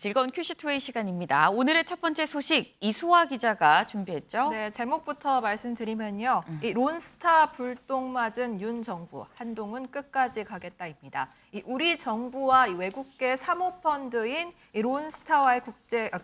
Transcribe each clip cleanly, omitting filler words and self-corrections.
즐거운 큐시투웨이 시간입니다. 오늘의 첫 번째 소식 이수아 기자가 준비했죠. 네, 제목부터 말씀드리면요. 이 론스타 불똥 맞은 윤 정부, 한동훈 끝까지 가겠다입니다. 이 우리 정부와 이 외국계 사모펀드인 이 론스타와의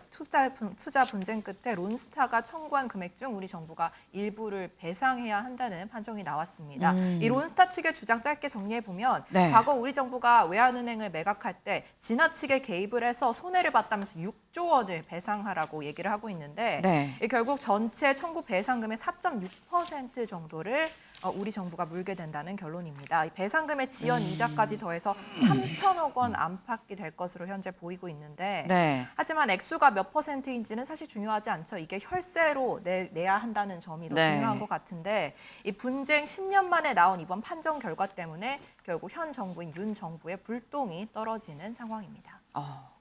투자 분쟁 끝에 론스타가 청구한 금액 중 우리 정부가 일부를 배상해야 한다는 판정이 나왔습니다. 이 론스타 측의 주장 짧게 정리해 보면 과거 우리 정부가 외환은행을 매각할 때 지나치게 개입을 해서 손해를 봤다면서 6조 원을 배상하라고 얘기를 하고 있는데 결국 전체 청구 배상금의 4.6% 정도를 우리 정부가 물게 된다는 결론입니다. 배상금의 지연 이자까지 더해서 3천억 원 안팎이 될 것으로 현재 보이고 있는데 하지만 액수가 몇 %인지는 사실 중요하지 않죠. 이게 혈세로 내야 한다는 점이 더 중요한 것 같은데 이 분쟁 10년 만에 나온 이번 판정 결과 때문에 결국 현 정부인 윤 정부의 불똥이 떨어지는 상황입니다.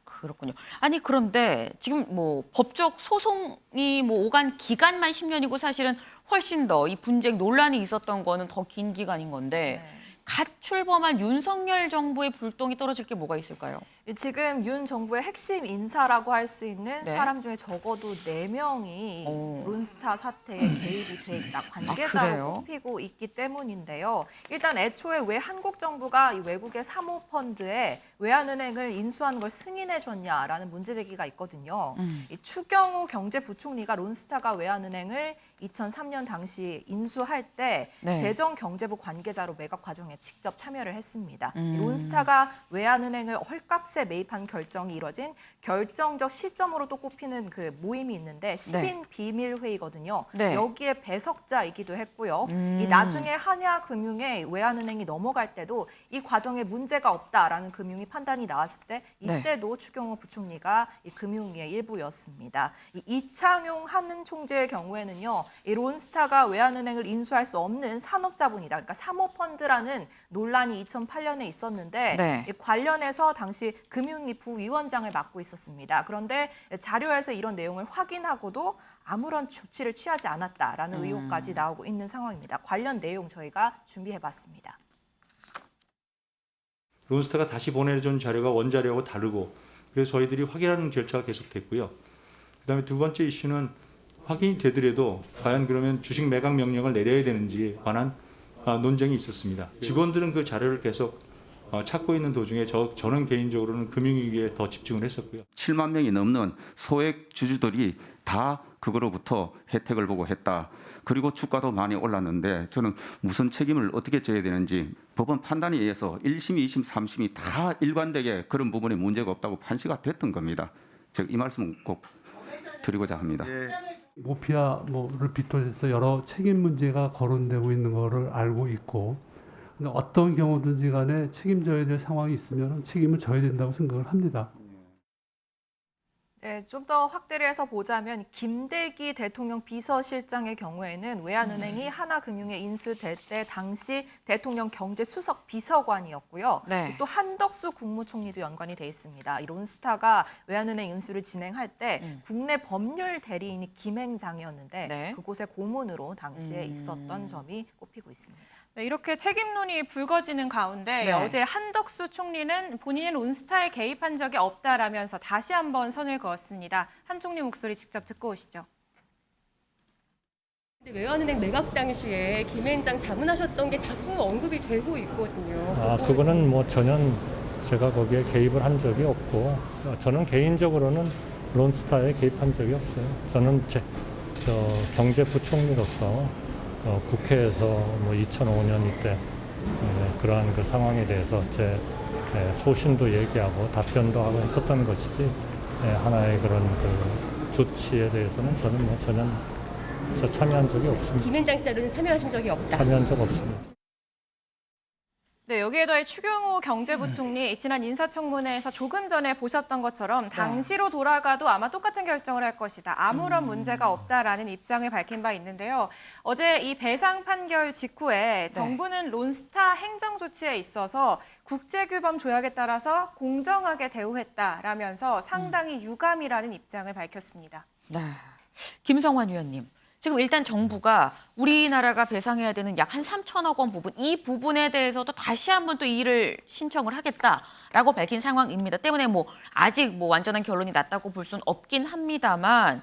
그렇군요. 아니 그런데 지금 뭐 법적 소송이 오간 기간만 10년이고 사실은 훨씬 더 이 분쟁 논란이 있었던 거는 더 긴 기간인 건데 갓 출범한 윤석열 정부의 불똥이 떨어질 게 뭐가 있을까요? 지금 윤 정부의 핵심 인사라고 할 수 있는 사람 중에 적어도 4명이 론스타 사태에 개입이 돼 있다. 관계자로 꼽히고 있기 때문인데요. 일단 애초에 왜 한국 정부가 이 외국의 사모펀드에 외환은행을 인수하는 걸 승인해 줬냐라는 문제 제기가 있거든요. 이 추경호 경제부총리가 론스타가 외환은행을 2003년 당시 인수할 때 재정경제부 관계자로 매각 과정에 직접 참여를 했습니다. 론스타가 외환은행을 헐값에 매입한 결정이 이뤄진 결정적 시점으로 또 꼽히는 그 모임이 있는데 10인 비밀회의거든요. 여기에 배석자이기도 했고요. 이 나중에 한야금융에 외환은행이 넘어갈 때도 이 과정에 문제가 없다라는 금융위 판단이 나왔을 때 이때도 추경호 부총리가 이 금융위의 일부였습니다. 이 이창용 한은 총재의 경우에는요. 이 론스타가 외환은행을 인수할 수 없는 산업자본이다. 그러니까 사모펀드라는 논란이 2008년에 있었는데 관련해서 당시 금융위 부위원장을 맡고 있었습니다. 그런데 자료에서 이런 내용을 확인하고도 아무런 조치를 취하지 않았다라는 의혹까지 나오고 있는 상황입니다. 관련 내용 저희가 준비해봤습니다. 론스타가 다시 보내준 자료가 원자료하고 다르고 그래서 저희들이 확인하는 절차가 계속됐고요. 그다음에 두 번째 이슈는 확인이 되더라도 과연 그러면 주식 매각 명령을 내려야 되는지에 관한 논쟁이 있었습니다. 직원들은 그 자료를 계속 찾고 있는 도중에 저는 개인적으로는 금융위기에 더 집중을 했었고요. 7만 명이 넘는 소액 주주들이 다 그거로부터 혜택을 보고 했다. 그리고 주가도 많이 올랐는데 저는 무슨 책임을 어떻게 져야 되는지 법원 판단에 의해서 1심, 2심, 3심이 다 일관되게 그런 부분에 문제가 없다고 판시가 됐던 겁니다. 제가 이 말씀은 꼭 드리고자 합니다. 모피아를 비롯해서 여러 책임 문제가 거론되고 있는 것을 알고 있고 어떤 경우든지 간에 책임져야 될 상황이 있으면 책임을 져야 된다고 생각을 합니다. 좀 더 확대를 해서 보자면 김대기 대통령 비서실장의 경우에는 외환은행이 하나금융에 인수될 때 당시 대통령 경제수석 비서관이었고요. 또 한덕수 국무총리도 연관이 돼 있습니다. 이 론스타가 외환은행 인수를 진행할 때 국내 법률 대리인이 김행장이었는데 그곳의 고문으로 당시에 있었던 점이 꼽히고 있습니다. 이렇게 책임론이 불거지는 가운데 어제 한덕수 총리는 본인은 론스타에 개입한 적이 없다라면서 다시 한번 선을 그었습니다. 한 총리 목소리 직접 듣고 오시죠. 외환은행 매각 당시에 김앤장 자문하셨던 게 자꾸 언급이 되고 있거든요. 그거는 전혀 제가 거기에 개입을 한 적이 없고 저는 개인적으로는 론스타에 개입한 적이 없어요. 저는 경제부총리로서 국회에서 2005년 이때 그러한 그 상황에 대해서 제 소신도 얘기하고 답변도 하고 했었던 것이지 하나의 그런 그 조치에 대해서는 저는 전혀 참여한 적이 없습니다. 김앤장 씨는 참여하신 적이 없다. 참여한 적 없습니다. 여기에 더해 추경호 경제부총리 지난 인사청문회에서 조금 전에 보셨던 것처럼 당시로 돌아가도 아마 똑같은 결정을 할 것이다. 아무런 문제가 없다라는 입장을 밝힌 바 있는데요. 어제 이 배상 판결 직후에 정부는 론스타 행정 조치에 있어서 국제규범 조약에 따라서 공정하게 대우했다라면서 상당히 유감이라는 입장을 밝혔습니다. 김성환 위원님. 지금 일단 정부가 우리나라가 배상해야 되는 약 한 3천억 원 부분, 이 부분에 대해서도 다시 한번 또 이의를 신청을 하겠다라고 밝힌 상황입니다. 때문에 뭐 아직 뭐 완전한 결론이 났다고 볼 수는 없긴 합니다만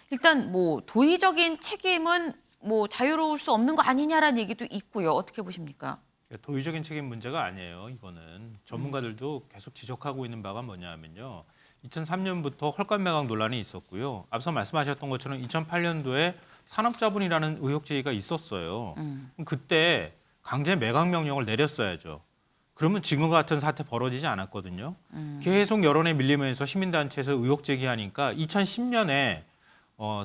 일단 뭐 도의적인 책임은 뭐 자유로울 수 없는 거 아니냐라는 얘기도 있고요. 어떻게 보십니까? 도의적인 책임 문제가 아니에요. 이거는 전문가들도 계속 지적하고 있는 바가 뭐냐면요. 2003년부터 헐값 매각 논란이 있었고요. 앞서 말씀하셨던 것처럼 2008년도에 산업자본이라는 의혹 제기가 있었어요. 그때 강제 매각 명령을 내렸어야죠. 그러면 지금과 같은 사태 벌어지지 않았거든요. 계속 여론에 밀리면서 시민단체에서 의혹 제기하니까 2010년에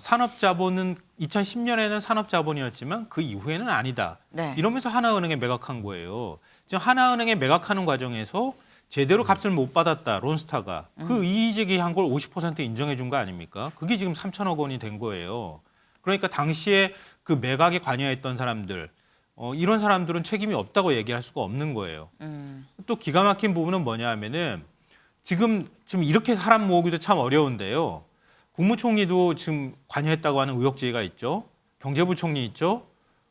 산업자본은 2010년에는 산업자본이었지만 그 이후에는 아니다. 네. 이러면서 하나은행에 매각한 거예요. 지금 하나은행에 매각하는 과정에서 제대로 값을 못 받았다, 론스타가. 그 이의 제기한 걸 50% 인정해 준 거 아닙니까? 그게 지금 3천억 원이 된 거예요. 그러니까 당시에 그 매각에 관여했던 사람들, 이런 사람들은 책임이 없다고 얘기할 수가 없는 거예요. 또 기가 막힌 부분은 뭐냐 하면은 지금 이렇게 사람 모으기도 참 어려운데요. 국무총리도 지금 관여했다고 하는 의혹 제기가 있죠. 경제부총리 있죠.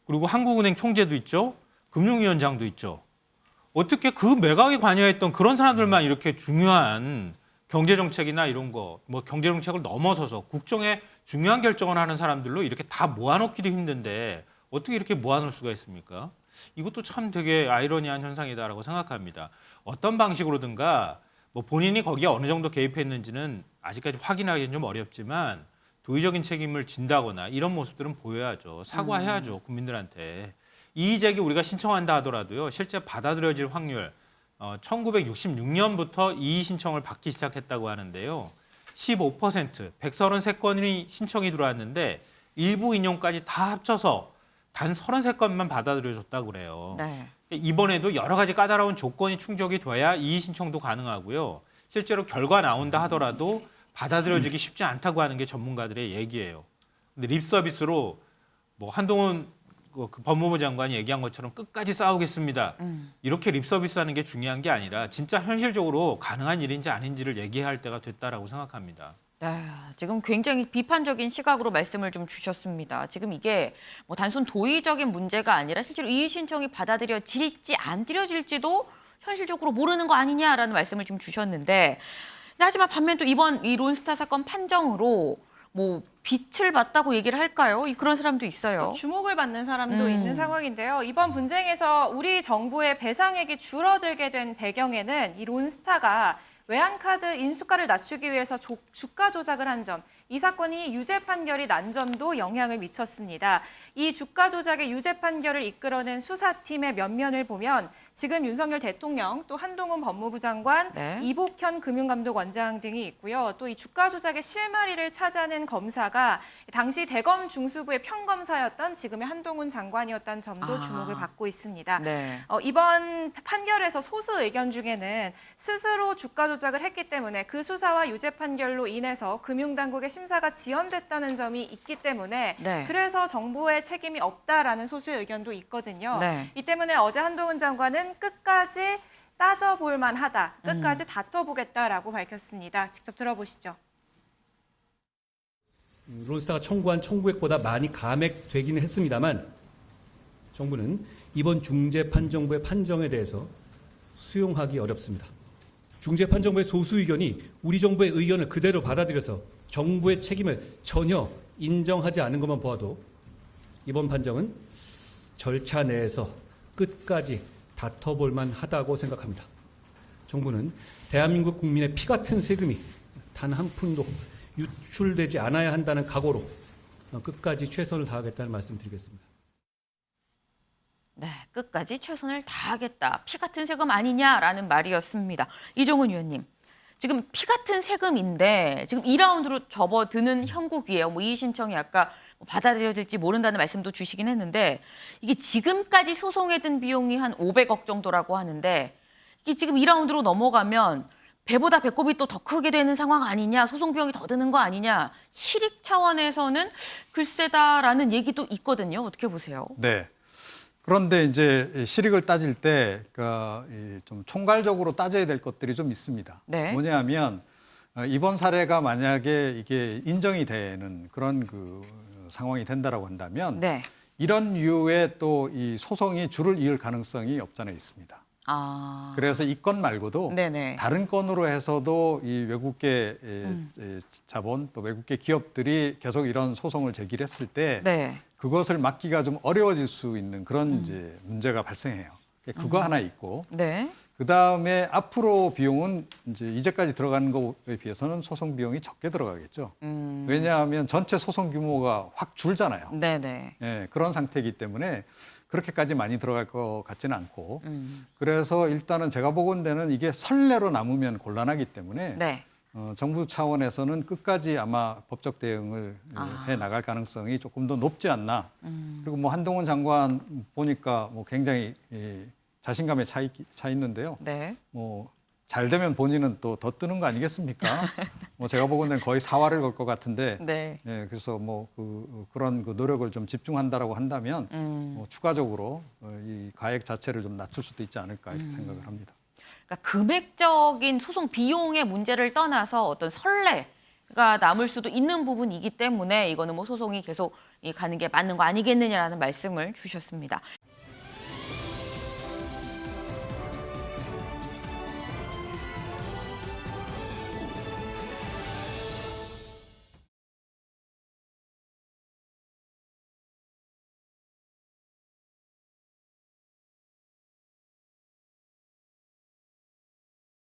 그리고 한국은행 총재도 있죠. 금융위원장도 있죠. 어떻게 그 매각에 관여했던 그런 사람들만 이렇게 중요한 경제정책이나 이런 거, 뭐 경제정책을 넘어서서 국정에 중요한 결정을 하는 사람들로 이렇게 다 모아놓기도 힘든데 어떻게 이렇게 모아놓을 수가 있습니까? 이것도 참 되게 아이러니한 현상이다라고 생각합니다. 어떤 방식으로든가 뭐 본인이 거기에 어느 정도 개입했는지는 아직까지 확인하기는 좀 어렵지만 도의적인 책임을 진다거나 이런 모습들은 보여야죠. 사과해야죠. 국민들한테. 이의 제기 우리가 신청한다 하더라도요. 실제 받아들여질 확률 1966년부터 이의 신청을 받기 시작했다고 하는데요. 15%, 133건이 신청이 들어왔는데 일부 인용까지 다 합쳐서 단 33건만 받아들여졌다고 그래요. 네. 이번에도 여러 가지 까다로운 조건이 충족이 돼야 이의 신청도 가능하고요. 실제로 결과 나온다 하더라도 받아들여지기 쉽지 않다고 하는 게 전문가들의 얘기예요. 근데 립 서비스로 뭐 한동훈 그 법무부 장관이 얘기한 것처럼 끝까지 싸우겠습니다. 이렇게 립 서비스하는 게 중요한 게 아니라 진짜 현실적으로 가능한 일인지 아닌지를 얘기할 때가 됐다라고 생각합니다. 네, 지금 굉장히 비판적인 시각으로 말씀을 좀 주셨습니다. 지금 이게 뭐 단순 도의적인 문제가 아니라 실제로 이의 신청이 받아들여질지 안 들여질지도 현실적으로 모르는 거 아니냐라는 말씀을 지금 주셨는데, 하지만 반면 또 이번 이 론스타 사건 판정으로 뭐 빛을 봤다고 얘기를 할까요? 그런 사람도 있어요. 주목을 받는 사람도 있는 상황인데요. 이번 분쟁에서 우리 정부의 배상액이 줄어들게 된 배경에는 이 론스타가 외환카드 인수가를 낮추기 위해서 주가 조작을 한 점, 이 사건이 유죄 판결이 난 점도 영향을 미쳤습니다. 이 주가 조작의 유죄 판결을 이끌어낸 수사팀의 면면을 보면 지금 윤석열 대통령, 또 한동훈 법무부 장관, 네. 이복현 금융감독원장 등이 있고요. 또 이 주가 조작의 실마리를 찾아낸 검사가 당시 대검 중수부의 평검사였던 지금의 한동훈 장관이었다는 점도 주목을 받고 있습니다. 네. 이번 판결에서 소수 의견 중에는 스스로 주가 조작을 했기 때문에 그 수사와 유죄 판결로 인해서 금융당국의 심사가 지연됐다는 점이 있기 때문에 네. 그래서 정부의 책임이 없다라는 소수의 의견도 있거든요. 네. 이 때문에 어제 한동훈 장관은 끝까지 따져볼 만하다, 끝까지 다퉈보겠다라고 밝혔습니다. 직접 들어보시죠. 론스타가 청구한 청구액보다 많이 감액되기는 했습니다만 정부는 이번 중재판정부의 판정에 대해서 수용하기 어렵습니다. 중재판정부의 소수 의견이 우리 정부의 의견을 그대로 받아들여서 정부의 책임을 전혀 인정하지 않은 것만 보아도 이번 판정은 절차 내에서 끝까지 다퉈볼 만하다고 생각합니다. 정부는 대한민국 국민의 피 같은 세금이 단 한 푼도 유출되지 않아야 한다는 각오로 끝까지 최선을 다하겠다는 말씀드리겠습니다. 네, 끝까지 최선을 다하겠다. 피 같은 세금 아니냐라는 말이었습니다. 이종훈 의원님, 지금 피 같은 세금인데 지금 2라운드로 접어드는 형국이에요. 뭐 이의 신청이 아까 받아들여질지 모른다는 말씀도 주시긴 했는데 이게 지금까지 소송에 든 비용이 한 500억 정도라고 하는데 이게 지금 2라운드로 넘어가면 배보다 배꼽이 또 더 크게 되는 상황 아니냐, 소송 비용이 더 드는 거 아니냐, 실익 차원에서는 글쎄다라는 얘기도 있거든요. 어떻게 보세요? 네. 그런데 이제 실익을 따질 때 좀 총괄적으로 따져야 될 것들이 좀 있습니다. 네. 뭐냐면 이번 사례가 만약에 이게 인정이 되는 그런 상황이 된다라고 한다면 네. 이런 이유의 또 이 소송이 줄을 이을 가능성이 없잖아 있습니다. 아. 그래서 이 건 말고도 네네. 다른 건으로 해서도 이 외국계 자본 또 외국계 기업들이 계속 이런 소송을 제기했을 때 네. 그것을 막기가 좀 어려워질 수 있는 그런 이제 문제가 발생해요. 그거 하나 있고 네. 그 다음에 앞으로 비용은 이제 이제까지 들어가는 것에 비해서는 소송 비용이 적게 들어가겠죠. 왜냐하면 전체 소송 규모가 확 줄잖아요. 네네. 예, 그런 상태이기 때문에 그렇게까지 많이 들어갈 것 같지는 않고 그래서 일단은 제가 보건대는 이게 선례로 남으면 곤란하기 때문에 네. 정부 차원에서는 끝까지 아마 법적 대응을 해 나갈 가능성이 조금 더 높지 않나. 그리고 뭐 한동훈 장관 보니까 뭐 굉장히 자신감에 차 있는데요. 네. 뭐 잘 되면 본인은 또 더 뜨는 거 아니겠습니까? 뭐 제가 보고는 거의 사활을 걸 것 같은데, 네. 예, 그래서 뭐 그런 그 노력을 좀 집중한다라고 한다면 뭐 추가적으로 이 가액 자체를 좀 낮출 수도 있지 않을까 이렇게 생각을 합니다. 그러니까 금액적인 소송 비용의 문제를 떠나서 어떤 선례가 남을 수도 있는 부분이기 때문에 이거는 뭐 소송이 계속 가는 게 맞는 거 아니겠느냐라는 말씀을 주셨습니다.